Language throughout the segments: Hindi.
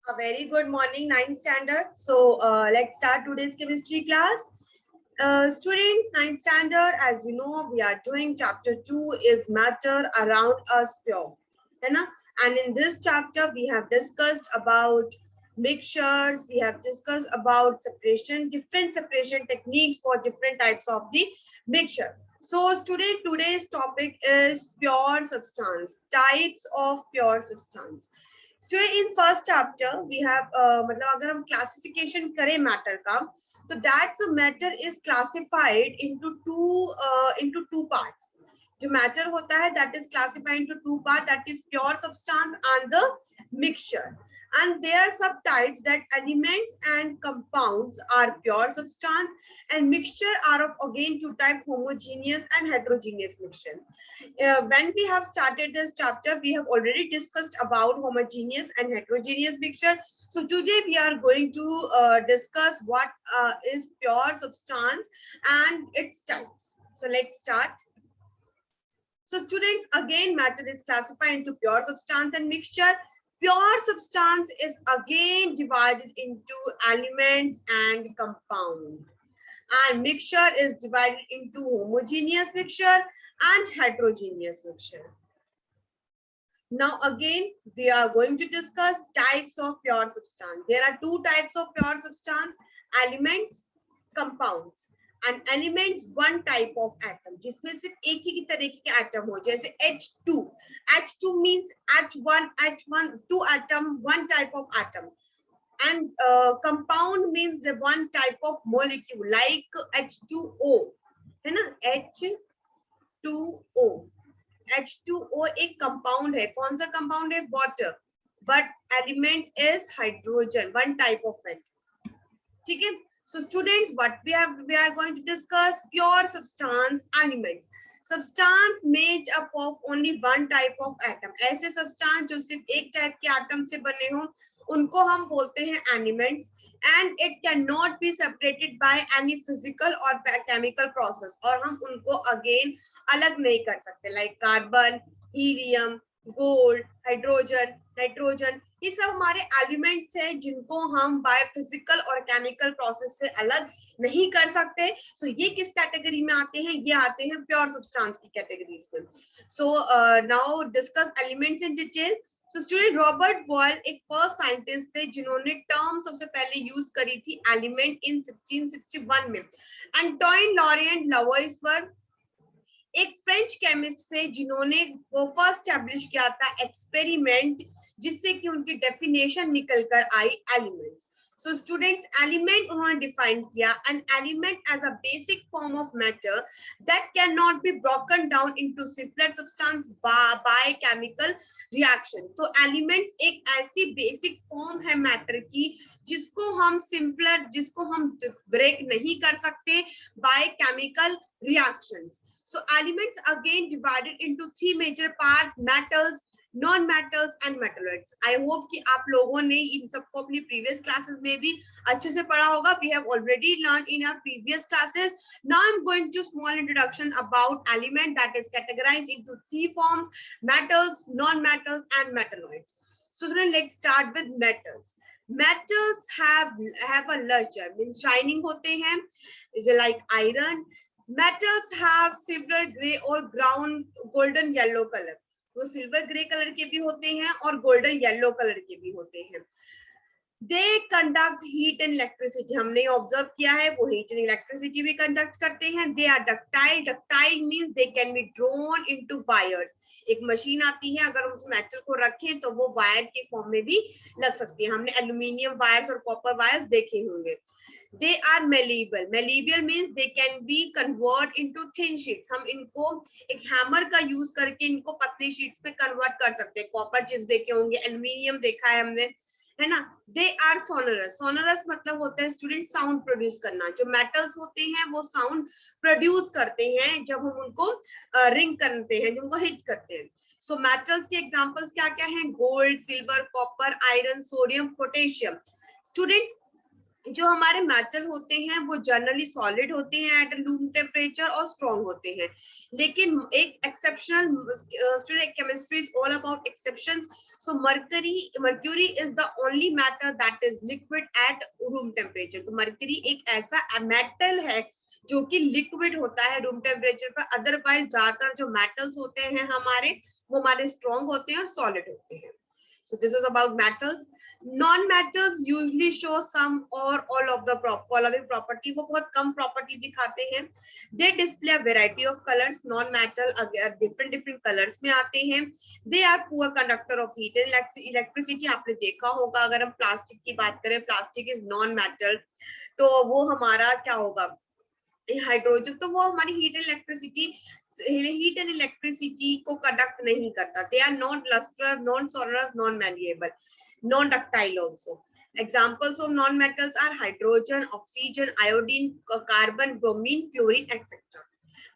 A very good morning, 9th standard. So let's start today's chemistry class. Students, 9th standard, as you know, we are doing chapter 2 is matter around us pure. है ना? And in this chapter, we have discussed about mixtures, we have discussed about separation, different separation techniques for different types of the mixture. So student, today's topic is pure substance, types of pure substance. Student in first chapter we have मतलब अगर हम क्लासिफिकेशन करें मैटर का तो that's matter is classified into two parts. जो मैटर होता है that is classified into two part, that is pure substance and the mixture. And there are subtypes that elements and compounds are pure substance and mixture are of again two types, homogeneous and heterogeneous mixture. When we have started this chapter, we have already discussed about homogeneous and heterogeneous mixture. So today we are going to discuss what is pure substance and its types. So let's start. So students, again matter is classified into pure substance and mixture. Pure substance is again divided into elements and compound. And mixture is divided into homogeneous mixture and heterogeneous mixture. Now again, we are going to discuss types of pure substance. There are two types of pure substance, elements, compounds. And elements one type of atom, जिसमें सिर्फ एक ही तरह के atom हो, जैसे H2. H2 means H1, two atom, one type of atom. And compound means the one type of molecule, like H2O, है ना? H2O. H2O एक compound है. कौन सा compound है? Water. But element is hydrogen, one type of it. ठीक है? So students, what we are going to discuss pure substance elements. Substance made up of only one type of atom. ऐसे substance जो सिर्फ एक type के atom से बने हो, उनको हम बोलते हैं elements. And it cannot be separated by any physical or chemical process. और हम उनको again अलग नहीं कर सकते. Like carbon, helium, gold, hydrogen, nitrogen, ये सब हमारे एलिमेंट्स हैं जिनको हम बाय फिजिकल और केमिकल प्रोसेस से अलग नहीं कर सकते. सो ये किस कैटेगरी में आते हैं? ये आते हैं प्योर सब्सटेंस की कैटेगरीज में. So now discuss elements in detail. So student, Robert Boyle एक फर्स्ट साइंटिस्ट थे जिन्होंने टर्म सबसे पहले यूज करी थी एलिमेंट इन 1661 में. एंटोइन लॉरेंट लवोइसबर्ग एक फ्रेंच केमिस्ट थे जिन्होंने वो फर्स्ट एस्टैब्लिश किया था एक्सपेरिमेंट, जिससे कि उनकी डेफिनेशन निकल कर आई एलिमेंट्स. सो स्टूडेंट्स, एलिमेंट उन्होंने डिफाइन किया, an element as a basic form of matter that can not be broken down into simpler substance by chemical reaction. तो एलिमेंट्स एक ऐसी बेसिक फॉर्म है मैटर की जिसको हम ब्रेक नहीं कर सकते by chemical reactions. So elements again divided into three major parts: metals, non-metals and metalloids. I hope कि आप लोगों ने इन सबको अपनी previous classes में भी अच्छे से पढ़ा होगा. We have already learned in our previous classes. Now I'm going to small introduction about element that is categorized into three forms: metals, non-metals and metalloids. So let's start with metals. Metals have a luster, means shining होते हैं, is like iron. Metals have silver gray और ground golden yellow color. वो सिल्वर ग्रे कलर के भी होते हैं और गोल्डन येलो कलर के भी होते हैं. They conduct heat and electricity. हमने ऑब्जर्व किया है वो heat and electricity भी कंडक्ट करते हैं. They are ductile. Ductile means they can be drawn into wires. एक मशीन आती है, अगर हम उस मेटल को रखें तो वो वायर के फॉर्म में भी लग सकती है. हमने एल्यूमिनियम वायर्स और कॉपर वायर्स देखे होंगे. They are malleable. Malleable means they can be convert into thin sheets. हम इनको एक हैमर का यूज करके इनको पतली शीट्स पे कन्वर्ट कर सकते हैं. कॉपर चिप्स देखे होंगे, एल्यूमिनियम देखा है हमने, है ना. They are sonorous. Sonorous मतलब होता है स्टूडेंट साउंड प्रोड्यूस करना. जो मेटल्स होते हैं वो साउंड प्रोड्यूस करते हैं जब हम उनको रिंग करते हैं, जब उनको हिट करते हैं. सो मेटल्स के एग्जांपल्स क्या क्या हैं? Gold, silver, copper, iron, sodium, potassium. Students, जो हमारे मेटल होते हैं वो जनरली सॉलिड होते हैं एट रूम टेम्परेचर और स्ट्रॉन्ग होते हैं, लेकिन एक exceptional student, chemistry is all about exceptions. So mercury is the only matter that is liquid at room temperature. तो मर्क्यूरी एक ऐसा मेटल है जो कि लिक्विड होता है रूम टेम्परेचर पर. अदरवाइज ज्यादातर जो मेटल्स होते हैं हमारे, वो हमारे स्ट्रॉन्ग होते हैं और सॉलिड होते हैं. So this is about metals. Non-metals usually show some or all of the following property. वो बहुत कम property दिखाते हैं. They display a variety of colors. Non-metal different colors में आते हैं. They are poor conductor of heat and electricity. आपने देखा होगा, अगर हम प्लास्टिक की बात करें, प्लास्टिक इज नॉन मेटल, तो वो हमारा क्या होगा, हाइड्रोजन, तो वो हमारी हीट एंड इलेक्ट्रिसिटी को कंडक्ट नहीं करता. They are not lustrous, non sonorous, non malleable, non ductile also. Examples of non-metals are hydrogen, oxygen, iodine, carbon, bromine, chlorine, etc.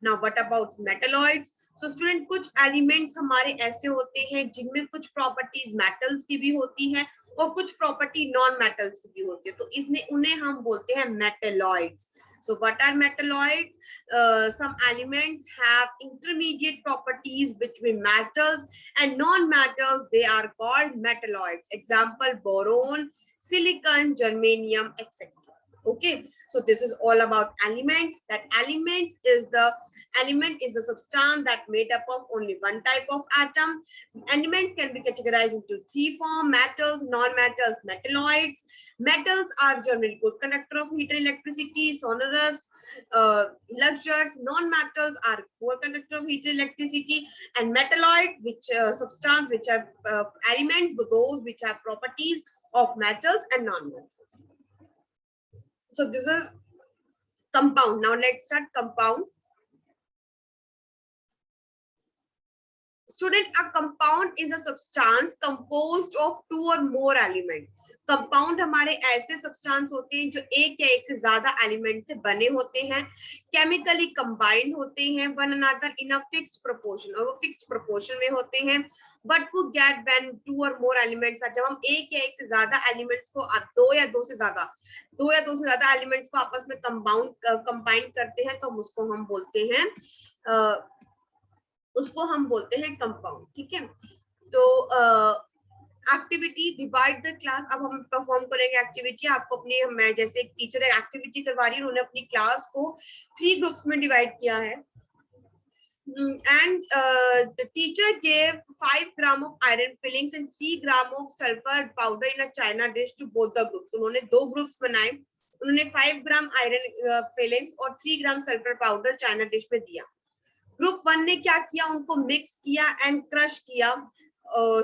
Now what about metalloids? So student, कुछ एलिमेंट्स हमारे ऐसे होते हैं जिनमें कुछ प्रॉपर्टीज मेटल्स की भी होती है और कुछ प्रॉपर्टी नॉन मेटल्स की भी होती है, तो इसमें उन्हें हम बोलते हैं metalloids. So what are metalloids? Some elements have intermediate properties between metals and non-metals. They are called metalloids. Example: boron, silicon, germanium, etc. Okay, so this is all about elements. That element is the substance that made up of only one type of atom. Elements can be categorized into three forms: metals, non-metals, metalloids. Metals are generally good conductor of heat and electricity, sonorous, luxurious. Non-metals are poor conductor of heat and electricity. And metalloids, which substance, which are elements, those which have properties of metals and non-metals. So this is compound. Now let's start compound. Student, a compound is a substance composed of two or more elements. Compound हमारे ऐसे सब्सटेंस होते हैं जो एक या एक से ज्यादा एलिमेंट से बने होते हैं, केमिकली कंबाइंड होते हैं one another in a fixed proportion, और वो फिक्स्ड प्रोपोर्शन में होते हैं. बट वो गेट व्हेन टू और मोर एलिमेंट्स आर, जब हम एक या एक से ज्यादा एलिमेंट्स को, दो या दो से ज्यादा एलिमेंट्स को आपस में कंबाइन करते हैं, तो हम उसको हम बोलते हैं कंपाउंड. ठीक है, तो एक्टिविटी डिवाइड द क्लास. अब हम परफॉर्म करेंगे एक्टिविटी. आपको अपनी, मैं जैसे एक टीचर एक्टिविटी करवा रही हूँ, उन्होंने अपनी क्लास को 3 ग्रुप्स में डिवाइड किया है. And the teacher gave 5 grams of iron fillings and 3 grams of sulfur powder in a china dish to both the groups. उन्होंने 2 ग्रुप्स बनाए. उन्होंने 5 ग्राम आयरन फिलिंग्स और 3 ग्राम सल्फर पाउडर चाइना डिश में दिया. ग्रुप 1 ने क्या किया, उनको मिक्स किया एंड क्रश किया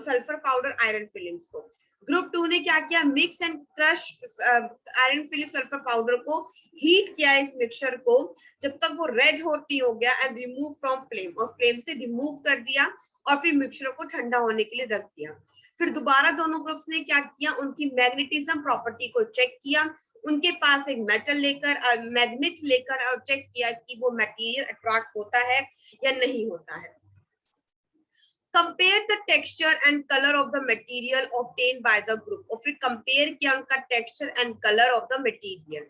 सल्फर पाउडर आयरन फिलिंग्स को. ग्रुप 2 ने क्या किया, mix and crush iron filling sulphur powder को, हीट किया इस मिक्सचर को जब तक वो रेड हॉट नहीं हो गया, एंड रिमूव फ्रॉम फ्लेम, और फ्लेम से रिमूव कर दिया और फिर मिक्सचर को ठंडा होने के लिए रख दिया. फिर दोबारा दोनों ग्रुप्स ने क्या किया, उनकी मैग्नेटिज्म प्रॉपर्टी को चेक किया. उनके पास एक मेटल लेकर, मैग्नेट लेकर, और चेक किया कि वो मटेरियल अट्रैक्ट होता है या नहीं होता है. Compare the texture and colour of the material obtain by the group, और फिर कंपेयर किया उनका texture and colour of the material.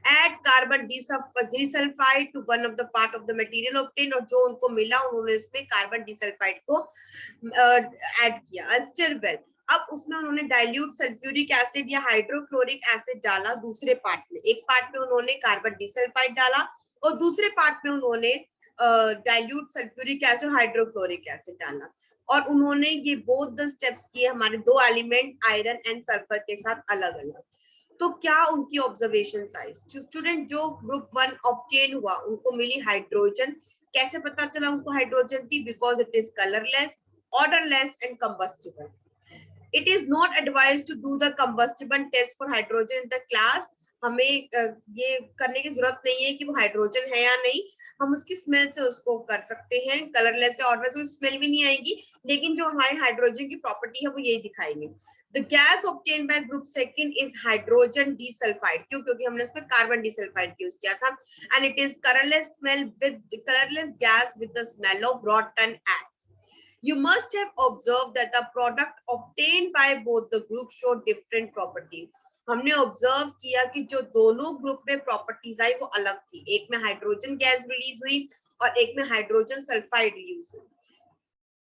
Add carbon disulphide to one of the part of the material obtain, और जो उनको मिला उन्होंने उसमें कार्बन डिसल्फाइड को ऐड किया. स्टिर वेल, अब उसमें उन्होंने डाइल्यूट सल्फ्यूरिक एसिड या हाइड्रोक्लोरिक एसिड डाला दूसरे पार्ट में. एक पार्ट में उन्होंने कार्बन डिसल्फाइड डाला और दूसरे पार्ट में उन्होंने dilute sulphuric acid, hydrochloric acid डाला. और उन्होंने ये बोथ द स्टेप्स किए हमारे 2 एलिमेंट आयरन एंड सल्फर के साथ अलग अलग. तो क्या उनकी ऑब्जर्वेशन साइज, स्टूडेंट जो ग्रुप 1 ऑब्टेन हुआ उनको मिली हाइड्रोजन. कैसे पता चला उनको हाइड्रोजन थी, because it is colourless, odourless and combustible. It is not advised to do the combustible test for hydrogen in the class. हमें ये करने की जरूरत नहीं है कि वो हाइड्रोजन है या नहीं. हम उसकी स्मेल से उसको कर सकते हैं. कलरलेस से ऑर्डरलेस को स्मेल भी नहीं आएगी, लेकिन जो हमारे हाइड्रोजन की प्रॉपर्टी है वो यही दिखाएंगे. The gas obtained by group 2 is hydrogen disulfide. क्यों? क्योंकि हमने उसमें कार्बन डिसल्फाइड यूज किया था. And it is colorless gas with the smell of rotten eggs. You must have observed that the product obtained by both the groups showed different properties. हमने ऑब्जर्व किया कि जो दोनों ग्रुप में प्रॉपर्टीज आई वो अलग थी, एक में हाइड्रोजन गैस रिलीज हुई और एक में हाइड्रोजन सल्फाइड रिलीज हुई,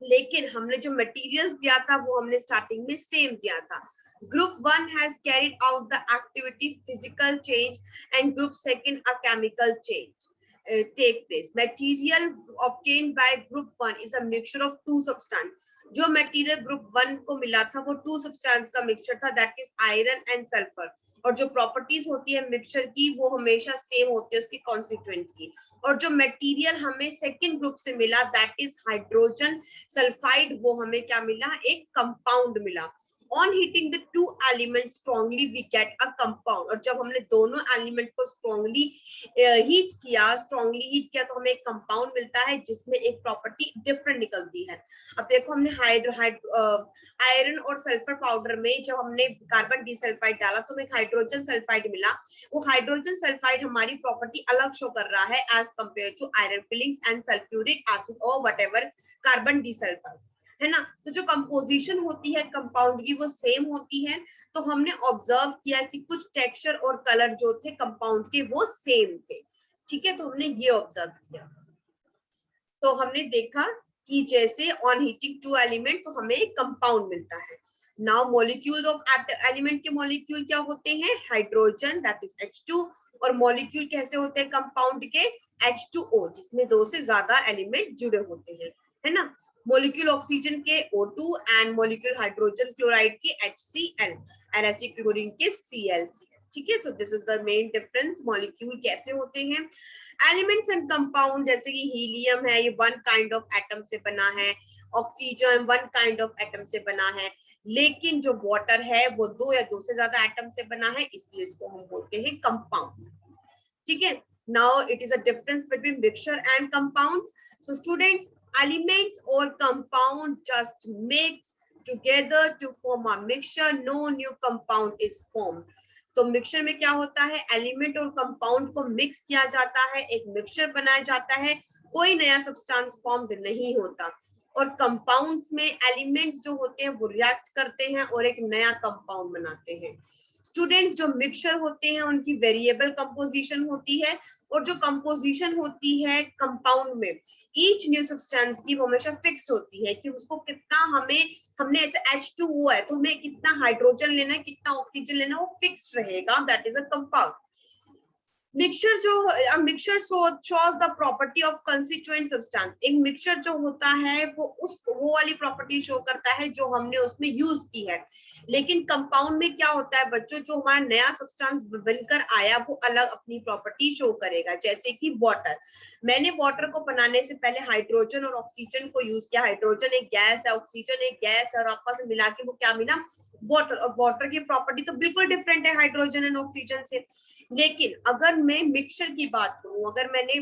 लेकिन हमने जो मटेरियल्स दिया था वो हमने स्टार्टिंग में सेम दिया था. Group 1 has carried out the activity physical change and group 2 a chemical change take place. Material obtained by group 1 is a mixture of two substance. जो मटेरियल ग्रुप 1 को मिला था वो टू सब्सटेंस का मिक्सचर था, that is iron and sulphur. और जो प्रॉपर्टीज होती है मिक्सचर की वो हमेशा सेम होती है उसकी कॉन्स्टिट्यूएंट की. और जो मटेरियल हमें सेकंड ग्रुप से मिला दैट इज हाइड्रोजन सल्फाइड, वो हमें क्या मिला, एक कंपाउंड मिला. On heating the two elements strongly we get a compound. और जब हमने दोनों एलिमेंट को स्ट्रांगली हीट किया तो हमें एक कंपाउंड मिलता है जिसमें एक प्रॉपर्टी डिफरेंट निकलती है. अब देखो हमने आयरन और सल्फर पाउडर में जब हमने कार्बन डिसल्फाइड डाला तो हमें हाइड्रोजन सल्फाइड मिला. वो हाइड्रोजन सल्फाइड हमारी प्रॉपर्टी अलग शो कर रहा है as compare to iron filings and sulphuric acid और व्हाटएवर कार्बन डिसल्फाइड, है ना. तो जो कंपोजिशन होती है कंपाउंड की वो सेम होती है. तो हमने ऑब्जर्व किया कि कुछ टेक्सचर और कलर जो थे कंपाउंड के वो सेम थे. ठीक है, तो हमने ये ऑब्जर्व किया. तो हमने देखा कि जैसे ऑन हीटिंग टू एलिमेंट तो हमें एक कंपाउंड मिलता है. नाउ मॉलिक्यूल ऑफ एलिमेंट के मॉलिक्यूल क्या होते हैं, हाइड्रोजन दैट इज H2, और मॉलिक्यूल कैसे होते हैं कंपाउंड के, H2O जिसमें दो से ज्यादा एलिमेंट जुड़े होते हैं, है ना. मॉलिक्यूल ऑक्सीजन के O2 and molecule hydrogen chloride के HCl और ऐसे क्लोरीन के ClCl. ठीक है, so this is the main difference, molecule कैसे होते हैं. एलिमेंट्स एंड कंपाउंड जैसे कि हीलियम है, ये वन काइंड ऑफ एटम से बना है, oxygen one kind of atom से बना है, लेकिन जो वाटर है वो दो या दो से ज्यादा एटम से बना है, इसलिए इसको हम बोलते हैं कंपाउंड. ठीक है, now it is a difference between mixture and compounds. So students, elements or compound just mix together to form a mixture, no new compound is formed. तो मिक्सचर में क्या होता है, एलिमेंट और कंपाउंड को मिक्स किया जाता है, एक मिक्सचर बनाया जाता है, कोई नया सब्सटेंस फॉर्म्ड नहीं होता. और कंपाउंड्स में एलिमेंट्स जो होते हैं वो रिएक्ट करते हैं और एक नया कंपाउंड बनाते हैं. स्टूडेंट्स, जो मिक्सचर होते हैं उनकी वेरिएबल कंपोजिशन होती है, और जो कंपोजिशन होती है कंपाउंड में ईच न्यू सब्सटेंस की वो हमेशा फिक्स्ड होती है कि उसको कितना हमने ऐसे H2O है तो हमें कितना हाइड्रोजन लेना है, कितना ऑक्सीजन लेना है, वो फिक्स्ड रहेगा, that is a compound. Mixture shows the property of constituent substance. एक मिक्सचर जो होता है वो वाली प्रॉपर्टी शो करता है जो हमने उसमें यूज की है. लेकिन कंपाउंड में क्या होता है बच्चों, जो हमारा नया सब्सटेंस बनकर आया वो अलग अपनी प्रॉपर्टी शो करेगा. जैसे कि वाटर, मैंने वाटर को बनाने से पहले हाइड्रोजन और ऑक्सीजन को यूज किया. हाइड्रोजन एक गैस है, ऑक्सीजन एक गैस है, और आपस में मिला के वो क्या मिला, वाटर. और वाटर की प्रॉपर्टी तो बिल्कुल डिफरेंट है हाइड्रोजन एंड ऑक्सीजन से. लेकिन अगर मैं मिक्सचर की बात करूं, अगर मैंने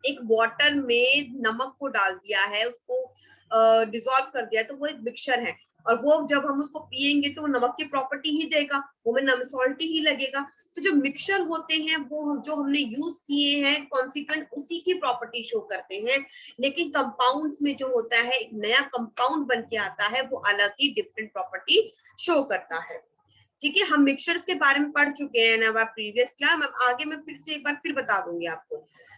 एक वाटर में नमक को डाल दिया है, उसको डिसॉल्व कर दिया है, तो वो एक मिक्सचर है. और वो जब हम उसको पिएंगे तो वो नमक की प्रॉपर्टी ही देगा, वो में सॉल्टी ही लगेगा. तो जो मिक्सचर होते हैं वो जो हमने यूज किए हैं कॉन्सिक्वेंट उसी की प्रॉपर्टी शो करते हैं. लेकिन कंपाउंड्स में जो होता है एक नया कंपाउंड बन के आता है, वो अलग ही डिफरेंट प्रॉपर्टी शो करता है. ठीक है, हम मिक्सचर्स के बारे में पढ़ चुके हैं ना प्रीवियस क्लास में. आगे मैं फिर से एक बार फिर बता दूंगी आपको.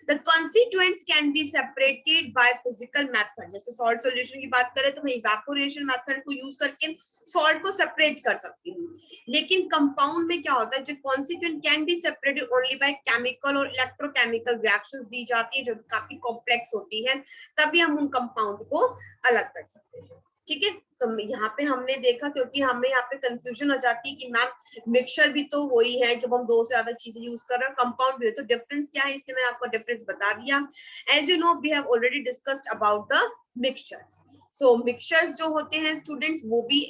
The constituents can be separated by physical method. जैसे सॉल्ट सॉल्यूशन की बात करें तो मैं इवेपोरेशन मेथड को यूज करके सॉल्ट को सेपरेट कर सकती हूँ. लेकिन कंपाउंड में क्या होता है, जो constituent can be separated only by chemical और इलेक्ट्रोकेमिकल रिएक्शंस दी जाती है जो काफी कॉम्प्लेक्स होती है, तभी हम उन कंपाउंड को अलग कर सकते हैं. ठीक है, तो यहाँ पे हमने देखा, क्योंकि हमें यहाँ पे कंफ्यूजन हो जाती है कि मैम मिक्सचर भी तो वही है जब हम दो से ज्यादा चीजें यूज कर रहे हैं, कंपाउंड भी है, तो डिफरेंस क्या है, इसलिए मैंने आपको डिफरेंस बता दिया. As you know we have already discussed about the mixtures. So mixtures जो होते हैं स्टूडेंट्स वो भी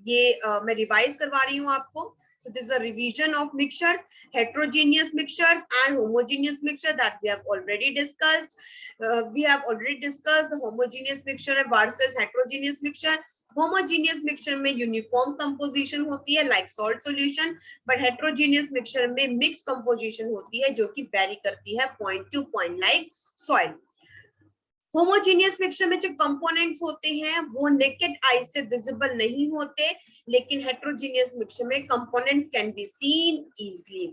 ये मैं रिवाइज करवा रही हूँ आपको. So this is a revision of mixtures, heterogeneous mixtures and homogeneous mixture that we have already discussed. We have already discussed the homogeneous mixture versus heterogeneous mixture. Homogeneous mixture में uniform composition होती है like salt solution, but heterogeneous mixture में mixed composition होती है जो कि vary करती है point to point like soil. Homogeneous mixture में जो कंपोनेंट्स होते हैं वो नेकेड आई से विजिबल नहीं होते, लेकिन हेट्रोजीनियस मिक्सचर में components can be seen easily.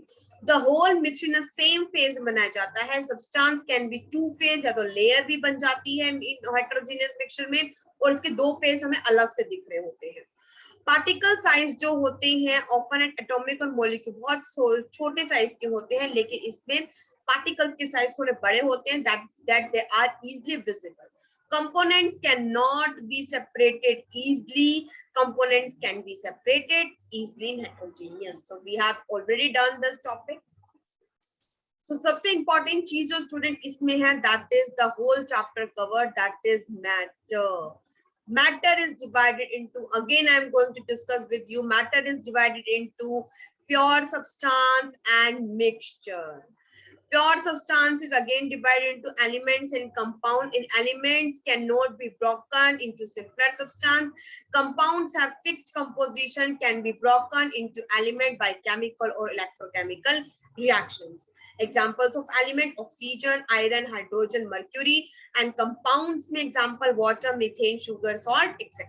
The whole mixture in same phase बनाया जाता है। Substance can be two phase, या तो लेयर भी बन जाती है हेट्रोजीनियस मिक्सचर में, और इसके दो फेज हमें अलग से दिख रहे होते हैं। पार्टिकल साइज जो होते हैं ऑफन एंड एटॉमिक और मॉलिक्यूल बहुत छोटे साइज के होते हैं, लेकिन इसमें पार्टिकल्स के साइज थोड़े बड़े होते हैं, that they are easily visible. Components cannot be separated easily. Components can be separated easily in heterogeneous. So we have already done this topic. So सबसे important चीज जो स्टूडेंट इसमें है, that is the whole chapter covered, that is matter. Matter is divided into, again I am going to discuss with you, matter is divided into pure substance and mixture. Pure substance is again divided into elements and compound. In elements cannot be broken into simpler substance. Compounds have fixed composition, can be broken into element by chemical or electrochemical reactions. Examples of element: oxygen, iron, hydrogen, mercury, and compounds में example water, methane, sugar, salt, etc.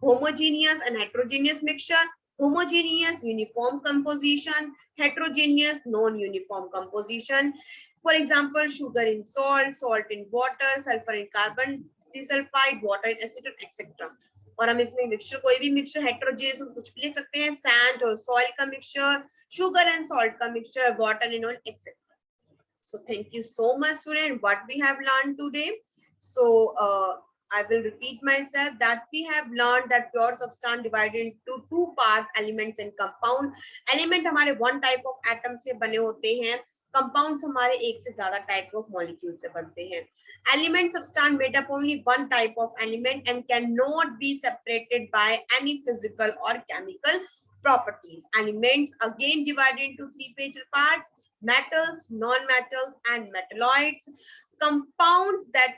Homogeneous and heterogeneous mixture. Homogeneous uniform composition, heterogeneous non-uniform composition. For example, sugar in salt, salt in water, sulfur in carbon disulfide, water in acetone, etc. और हम इसमें मिक्सचर, कोई भी मिक्सचर हेटेरोजेनियस हम कुछ भी ले सकते हैं, सैंड और सॉइल का मिक्सचर, शुगर एंड सॉल्ट का mixture, water and oil, etcetera. So thank you so much, student, what we have learned today. So I will repeat myself that we have learned that pure substance divided into two parts, elements and compound. Element हमारे one type of atom से बने होते हैं, compounds हमारे एक से ज्यादा type of molecule से बनते हैं. Element substance made up only one type of element and cannot be separated by any physical or chemical properties. Elements again divided into three major parts: metals, non-metals and metalloids. Compounds that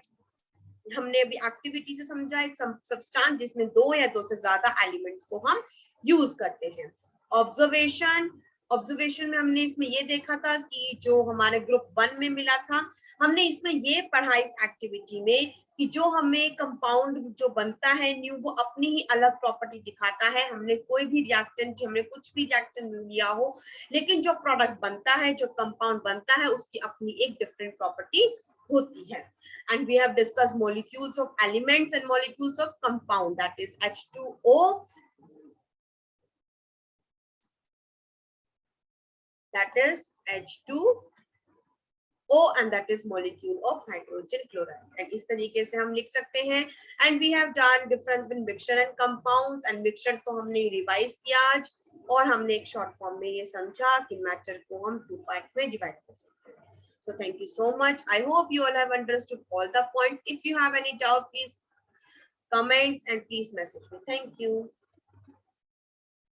हमने अभी एक्टिविटी से समझा, एक सब्सटेंस जिसमें दो या दो से ज्यादा एलिमेंट्स को हम यूज करते हैं. ऑब्जर्वेशन में हमने इसमें ये देखा था कि जो हमारे ग्रुप 1 में मिला था, हमने इसमें ये पढ़ा इस एक्टिविटी में कि जो हमें कंपाउंड जो बनता है न्यू, वो अपनी ही अलग प्रॉपर्टी दिखाता है. हमने कोई भी रिएक्टेंट, हमने कुछ भी रिएक्शन लिया हो, लेकिन जो प्रोडक्ट बनता है, जो कंपाउंड बनता है, उसकी अपनी एक डिफरेंट प्रॉपर्टी होती है. And we have discussed molecules of elements and molecules of compound, that is H2O, that is H2O, and that is molecule of hydrogen chloride. And इस तरीके से हम लिख सकते हैं. And we have done difference between mixture and compounds, and mixture को हमने रिवाइज किया आज, और हमने एक शॉर्ट फॉर्म में ये समझा कि मैटर को हम टू पार्ट्स में डिवाइड कर सकते हैं. So thank you so much. I hope you all have understood all the points. If you have any doubt, please comment and please message me. Thank you.